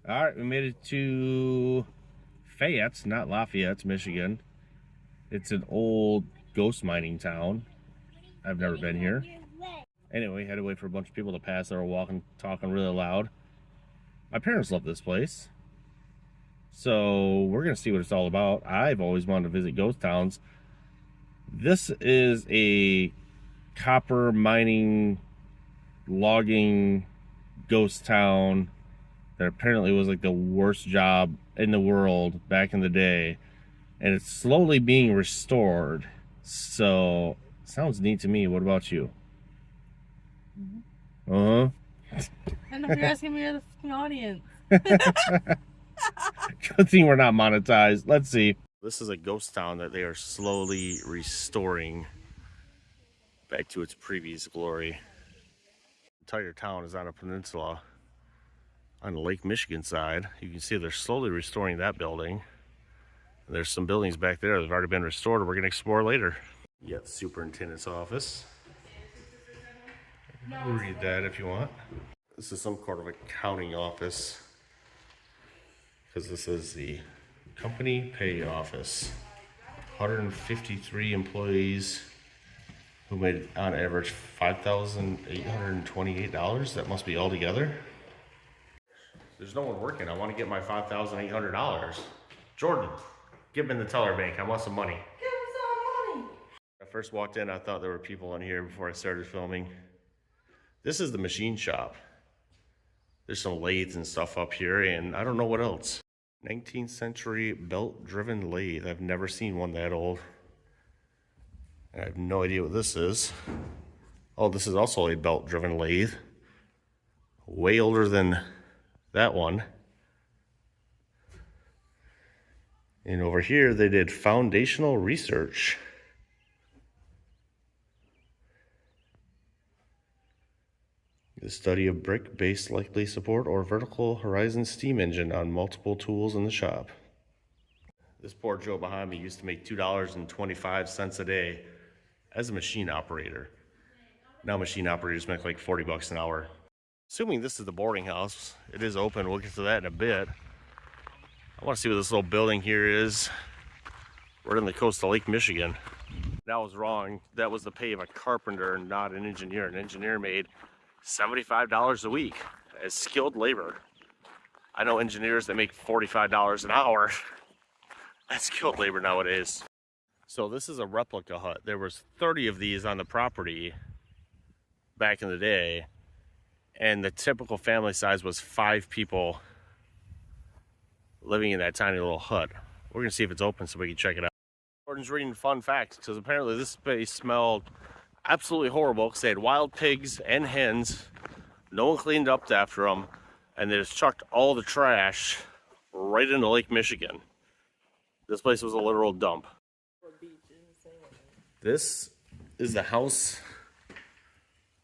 All right, we made it to Fayette, not Lafayette, Michigan. It's an old ghost mining town. I've never been here. Anyway, had to wait for a bunch of people to pass. They were walking, talking really loud. My parents love this place. So we're going to see what it's all about. I've always wanted to visit ghost towns. This is a copper mining, logging ghost town that apparently was like the worst job in the world back in the day. And it's slowly being restored. So, sounds neat to me. What about you? Uh-huh. I know if you're asking me, you're the fucking audience. Good thing we're not monetized. Let's see. This is a ghost town that they are slowly restoring back to its previous glory. The entire town is on a peninsula on the Lake Michigan side. You can see they're slowly restoring that building. There's some buildings back there that have already been restored. We're going to explore later. You got the superintendent's office. Read that if you want. This is some sort of accounting office, because this is the company pay office. 153 employees who made on average $5,828. That must be all together. There's no one working. I want to get my $5,800. Jordan, give me the teller bank. I want some money. Give me some money. I first walked in, I thought there were people in here before I started filming. This is the machine shop. There's some lathes and stuff up here, and I don't know what else. 19th century belt-driven lathe. I've never seen one that old. I have no idea what this is. Oh, this is also a belt-driven lathe. Way older than that one. And over here, they did foundational research. The study of brick-based likely support or vertical horizon steam engine on multiple tools in the shop. This poor Joe behind me used to make $2.25 a day as a machine operator. Now machine operators make like 40 bucks an hour. Assuming this is the boarding house, it is open. We'll get to that in a bit. I want to see what this little building here is. We're in the coast of Lake Michigan. That was wrong. That was the pay of a carpenter, not an engineer. An engineer made $75 a week as skilled labor. I know engineers that make $45 an hour. That's skilled labor nowadays. So this is a replica hut. There was 30 of these on the property back in the day, and the typical family size was 5 people living in that tiny little hut. We're gonna see if it's open so we can check it out. Jordan's reading fun facts, because apparently this space smelled absolutely horrible, because they had wild pigs and hens. No one cleaned up after them, and they just chucked all the trash right into Lake Michigan. This place was a literal dump. This is the house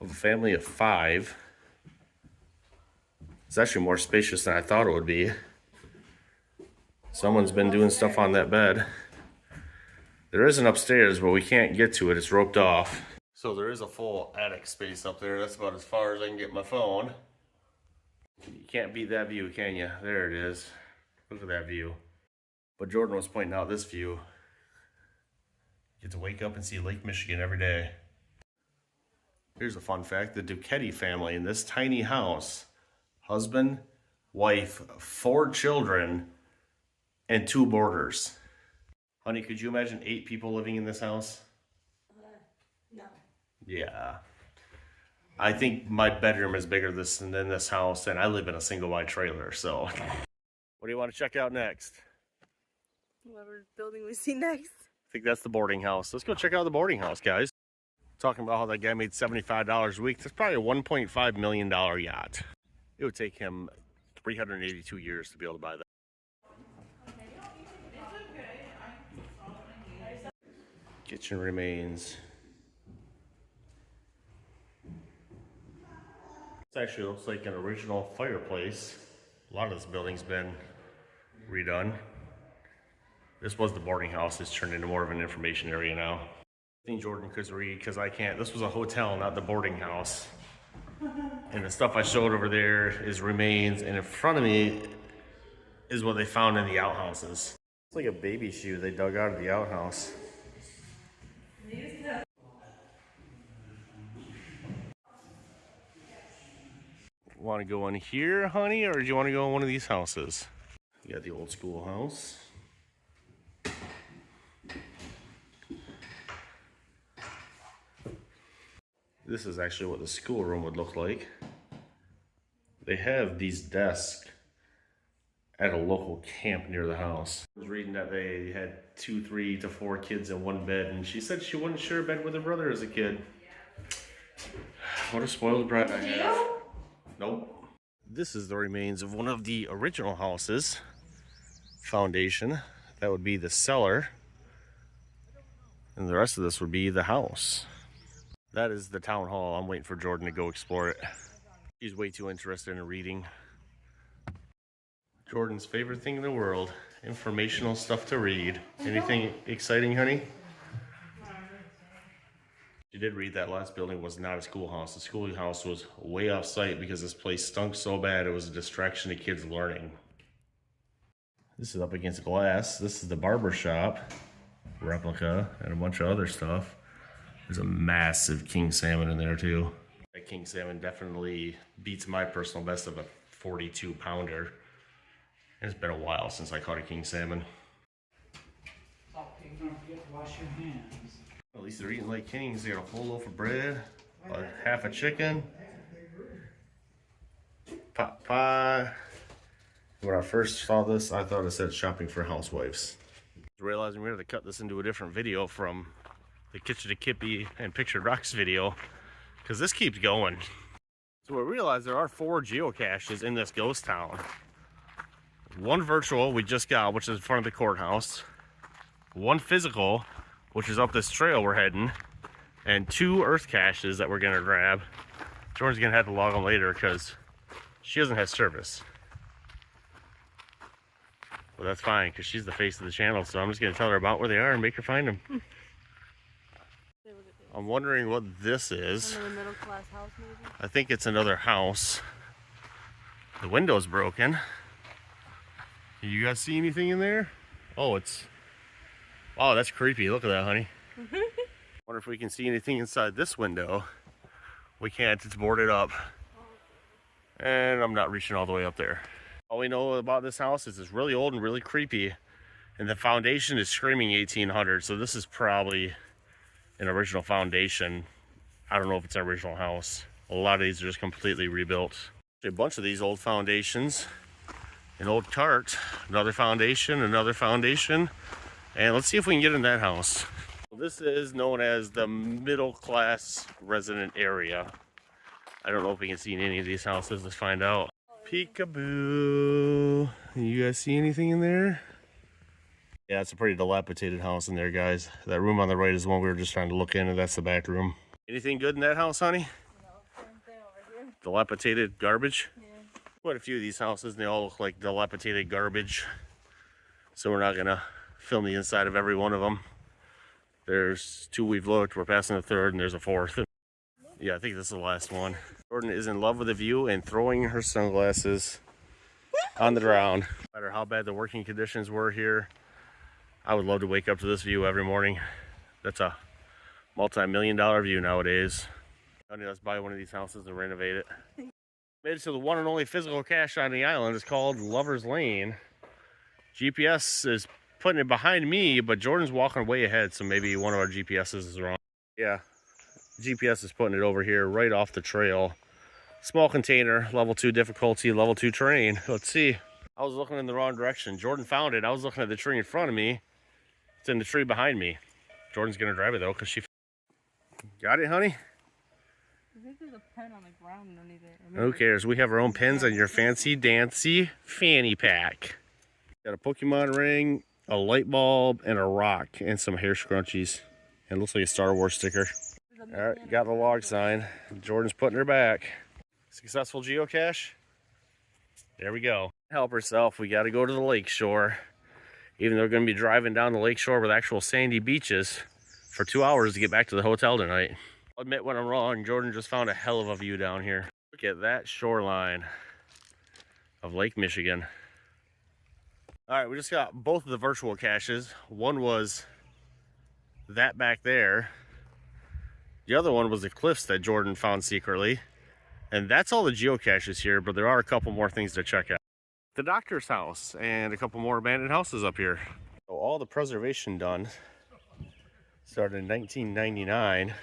of a family of 5. It's actually more spacious than I thought it would be. Someone's been doing stuff on that bed. There is an upstairs, but we can't get to it. It's roped off. So there is a full attic space up there. That's about as far as I can get my phone. You can't beat that view, can you? There it is. Look at that view. But Jordan was pointing out this view. You get to wake up and see Lake Michigan every day. Here's a fun fact. The Kitch-iti family in this tiny house, husband, wife, 4 children, and 2 boarders. Honey, could you imagine 8 people living in this house? No. Yeah. I think my bedroom is bigger than this house, and I live in a single wide trailer, so. What do you want to check out next? Whatever building we see next. I think that's the boarding house. Let's go check out the boarding house, guys. Talking about how that guy made $75 a week. That's probably a $1.5 million yacht. It would take him 382 years to be able to buy that. Kitchen remains. This actually looks like an original fireplace. A lot of this building's been redone. This was the boarding house. It's turned into more of an information area now. I think Jordan could read because I can't. This was a hotel, not the boarding house. And the stuff I showed over there is remains. And in front of me is what they found in the outhouses. It's like a baby shoe they dug out of the outhouse. Want to go in here, honey, or do you want to go in one of these houses? You got the old school house. This is actually what the schoolroom would look like. They have these desks at a local camp near the house. I was reading that they had 2, 3 to 4 kids in one bed, and she said she wouldn't share a bed with her brother as a kid. What a spoiled brat I have. Nope. This is the remains of one of the original houses. Foundation. That would be the cellar. And the rest of this would be the house. That is the town hall. I'm waiting for Jordan to go explore it. She's way too interested in reading. Jordan's favorite thing in the world. Informational stuff to read. Anything exciting, honey? She did read that last building was not a schoolhouse. The schoolhouse was way off site because this place stunk so bad it was a distraction to kids learning. This is up against glass. This is the barber shop replica and a bunch of other stuff. There's a massive king salmon in there too. That king salmon definitely beats my personal best of a 42 pounder. It's been a while since I caught a king salmon. Don't forget to wash your hands. At least they're eating like kings. They got a whole loaf of bread, half a chicken, pot pie. When I first saw this, I thought it said shopping for housewives. Realizing we had to cut this into a different video from the Kitch-iti-Kipi and Pictured Rocks video, because this keeps going. So we realized there are 4 geocaches in this ghost town. One virtual we just got, which is in front of the courthouse. One physical, which is up this trail we're heading. And 2 earth caches that we're gonna grab. Jordan's gonna have to log them later because she doesn't have service. Well, that's fine because she's the face of the channel, so I'm just gonna tell her about where they are and make her find them. I'm wondering what this is. Another middle class house, maybe? I think it's another house. The window's broken. You guys see anything in there? Oh, it's... Oh, that's creepy. Look at that, honey. Wonder if we can see anything inside this window. We can't. It's boarded up. And I'm not reaching all the way up there. All we know about this house is it's really old and really creepy. And the foundation is screaming 1800. So this is probably an original foundation. I don't know if it's an original house. A lot of these are just completely rebuilt. A bunch of these old foundations. An old cart, another foundation, and let's see if we can get in that house. This is known as the middle class resident area. I don't know if we can see in any of these houses. Let's find out. Peekaboo. You guys see anything in there? Yeah, it's a pretty dilapidated house in there, guys. That room on the right is the one we were just trying to look in, and that's the back room. Anything good in that house, honey? No, same thing over here. Dilapidated garbage? Yeah. Quite a few of these houses, and they all look like dilapidated garbage. So we're not gonna film the inside of every one of them. There's 2 we've looked, we're passing the 3rd, and there's a 4th. Yeah, I think this is the last one. Jordan is in love with the view and throwing her sunglasses on the ground. No matter how bad the working conditions were here, I would love to wake up to this view every morning. That's a multi-million-dollar view nowadays. Honey, let's buy one of these houses and renovate it. Made it to the one and only physical cache on the island. It's called Lover's Lane. GPS is putting it behind me, but Jordan's walking way ahead, so maybe one of our GPSs is wrong. Yeah, GPS is putting it over here right off the trail. Small container, level 2 difficulty, level 2 terrain. Let's see. I was looking in the wrong direction. Jordan found it. I was looking at the tree in front of me. It's in the tree behind me. Jordan's gonna drive it though, because she... Got it, honey? I think there's a pen on the ground underneath it. Who cares? We have our own pens on your fancy dancy fanny pack. Got a Pokemon ring, a light bulb, and a rock, and some hair scrunchies. And it looks like a Star Wars sticker. Alright, got the log sign. Jordan's putting her back. Successful geocache? There we go. Help herself, we gotta go to the lakeshore. Even though we're gonna be driving down the lakeshore with actual sandy beaches for 2 hours to get back to the hotel tonight. I'll admit when I'm wrong, Jordan just found a hell of a view down here. Look at that shoreline of Lake Michigan. All right, we just got both of the virtual caches. One was that back there. The other one was the cliffs that Jordan found secretly. And that's all the geocaches here, but there are a couple more things to check out. The doctor's house and a couple more abandoned houses up here. So all the preservation done started in 1999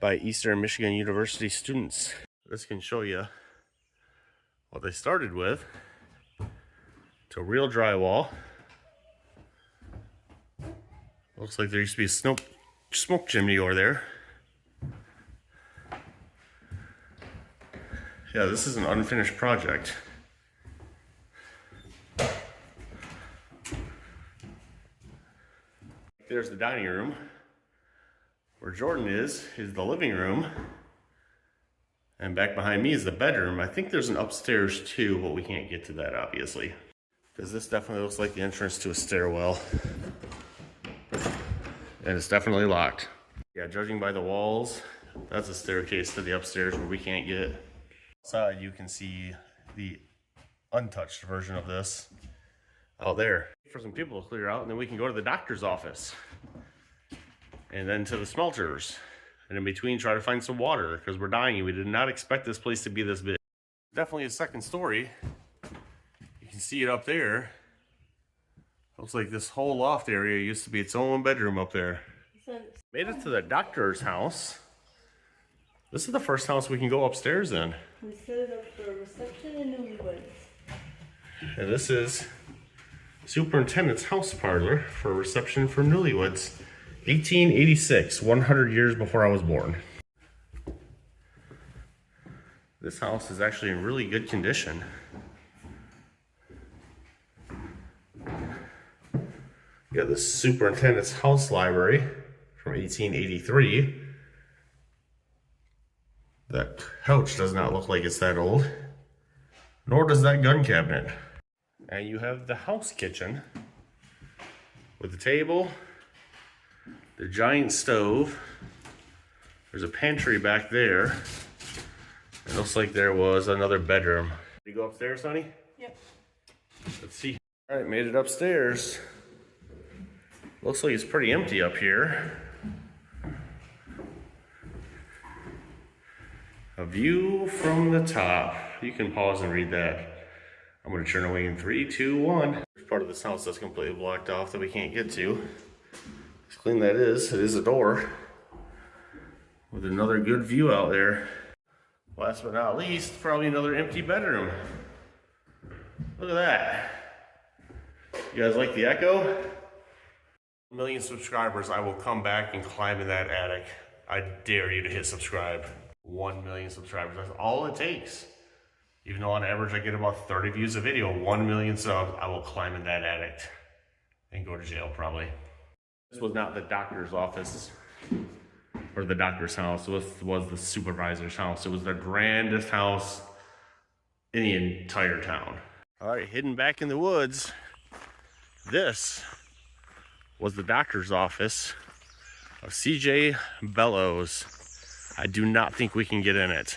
by Eastern Michigan University students. This can show you what they started with. To real drywall. Looks like there used to be a smoke chimney over there. Yeah, this is an unfinished project. There's the dining room. Where Jordan is the living room. And back behind me is the bedroom. I think there's an upstairs too, but we can't get to that obviously. Because this definitely looks like the entrance to a stairwell. And it's definitely locked. Yeah, judging by the walls, that's a staircase to the upstairs where we can't get. Outside you can see the untouched version of this out there. For some people to clear out, and then we can go to the doctor's office. And then to the smelters. And in between try to find some water because we're dying. We did not expect this place to be this big. Definitely a second story. You can see it up there. Looks like this whole loft area used to be its own bedroom up there. Made it to the doctor's house. This is the first house we can go upstairs in. We set it up for reception and newlyweds. And this is superintendent's house parlor for reception for newlyweds. 1886, 100 years before I was born. This house is actually in really good condition. You got the superintendent's house library from 1883. That couch does not look like it's that old, nor does that gun cabinet. And you have the house kitchen with the table, the giant stove. There's a pantry back there. It looks like there was another bedroom. You go upstairs, honey? Yep. Let's see. All right, made it upstairs. Looks like it's pretty empty up here. A view from the top. You can pause and read that. I'm gonna turn away in 3, 2, 1. There's part of this house that's completely blocked off that we can't get to. As clean that is, it is a door with another good view out there. Last but not least, probably another empty bedroom. Look at that. You guys like the echo? 1 million subscribers, I will come back and climb in that attic. I dare you to hit subscribe. 1 million subscribers, that's all it takes. Even though on average I get about 30 views a video, 1 million subs, I will climb in that attic and go to jail probably. This was not the doctor's office or the doctor's house. This was the supervisor's house. It was the grandest house in the entire town. All right, hidden back in the woods, this was the doctor's office of C.J. Bellows. I do not think we can get in it.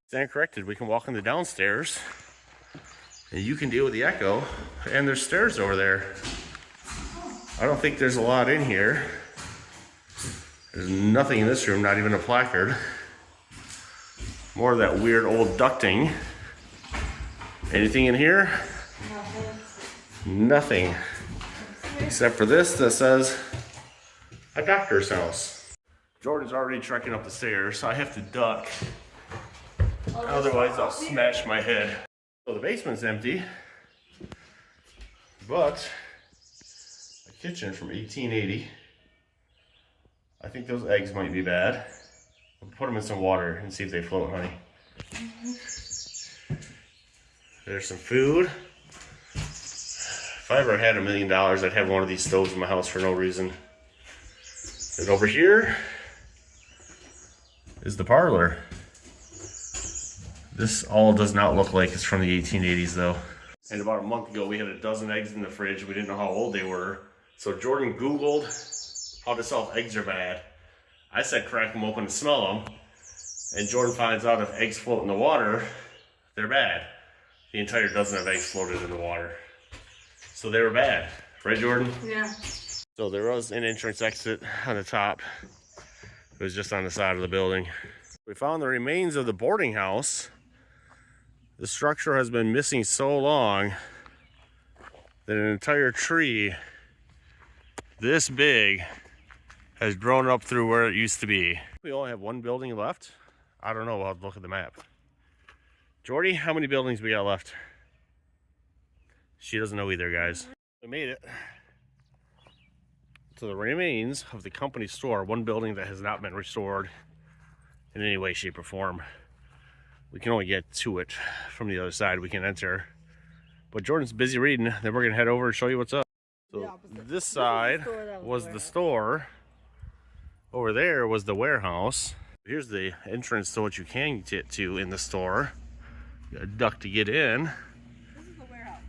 Stand corrected, we can walk in the downstairs and you can deal with the echo, and there's stairs over there. I don't think there's a lot in here. There's nothing in this room, not even a placard. More of that weird old ducting. Anything in here? Nothing. Except for this that says a doctor's house. Jordan's already trekking up the stairs, so I have to duck. Otherwise I'll smash my head. So the basement's empty, but a kitchen from 1880. I think those eggs might be bad. I'll put them in some water and see if they float, honey. There's some food. If I ever had $1 million, I'd have one of these stoves in my house for no reason. And over here is the parlor. This all does not look like it's from the 1880s though. And about a month ago, we had a dozen eggs in the fridge. We didn't know how old they were. So Jordan Googled how to tell if eggs are bad. I said crack them open and smell them. And Jordan finds out if eggs float in the water, they're bad. The entire dozen of eggs floated in the water. So they were bad, right, Jordan? Yeah. So there was an entrance exit on the top. It was just on the side of the building. We found the remains of the boarding house. The structure has been missing so long that an entire tree this big has grown up through where it used to be. We only have one building left. I don't know, I'll look at the map. Jordy, how many buildings we got left? She doesn't know either, guys. We made it to the remains of the company store, one building that has not been restored in any way, shape, or form. We can only get to it from the other side. We can enter. But Jordan's busy reading, then we're gonna head over and show you what's up. So this side was the store. Over there was the warehouse. Here's the entrance to what you can get to in the store. You got a duck to get in. This is the warehouse.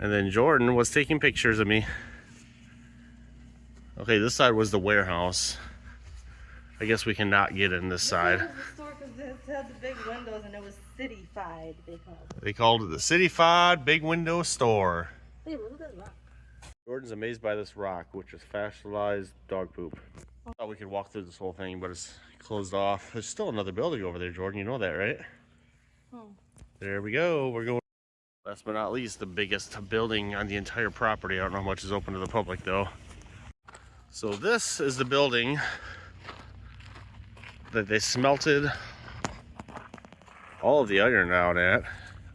And then Jordan was taking pictures of me. Okay, this side was the warehouse. I guess we cannot get in this side. This was the store because it had the big windows and it was city-fied, they called it. They called it the City-fied Big Window Store. Hey, look at that rock. Jordan's amazed by this rock, which is fossilized dog poop. I thought we could walk through this whole thing, but it's closed off. There's still another building over there, Jordan. You know that, right? Oh. There we go. We're going. Last but not least, the biggest building on the entire property. I don't know how much is open to the public, though. So this is the building that they smelted all of the iron out at.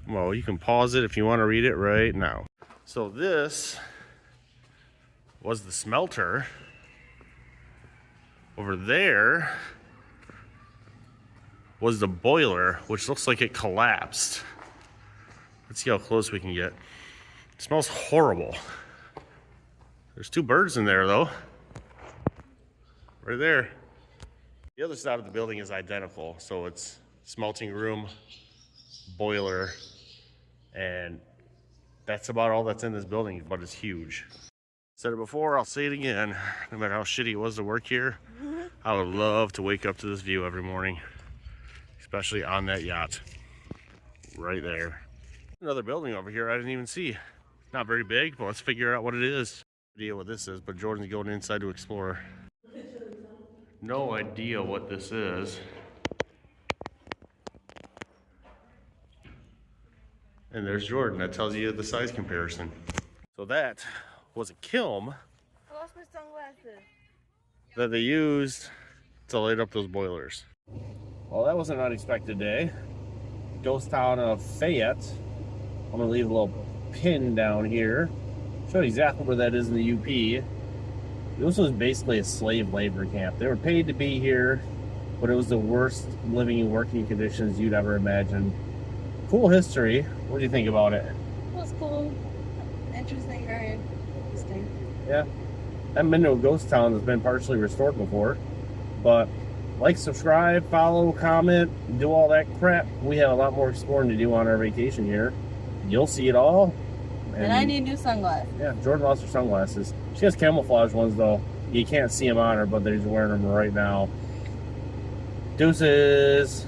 Well, you can pause it if you want to read it right now. So this was the smelter. Over there was the boiler, which looks like it collapsed. Let's see how close we can get. It smells horrible. There's two birds in there, though. Right there. The other side of the building is identical. So it's smelting room, boiler, and that's about all that's in this building, but it's huge. Said it before, I'll say it again. No matter how shitty it was to work here, I would love to wake up to this view every morning, especially on that yacht. Right there. Another building over here I didn't even see. Not very big, but let's figure out what it is. No idea what this is, but Jordan's going inside to explore. No idea what this is. And there's Jordan, that tells you the size comparison. So that was a kiln I lost my sunglasses. that they used to light up those boilers. Well, that was an unexpected day. Ghost town of Fayette. I'm gonna leave a little pin down here. Show you exactly where that is in the UP. This was basically a slave labor camp. They were paid to be here, but it was the worst living and working conditions you'd ever imagine. Cool history. What do you think about it? It was cool. Interesting, very interesting. Yeah. I haven't been to a ghost town that's been partially restored before. But like, subscribe, follow, comment, do all that crap. We have a lot more exploring to do on our vacation here. You'll see it all. And I need new sunglasses. Yeah, Jordan lost her sunglasses. She has camouflage ones, though. You can't see them on her, but they're wearing them right now. Deuces.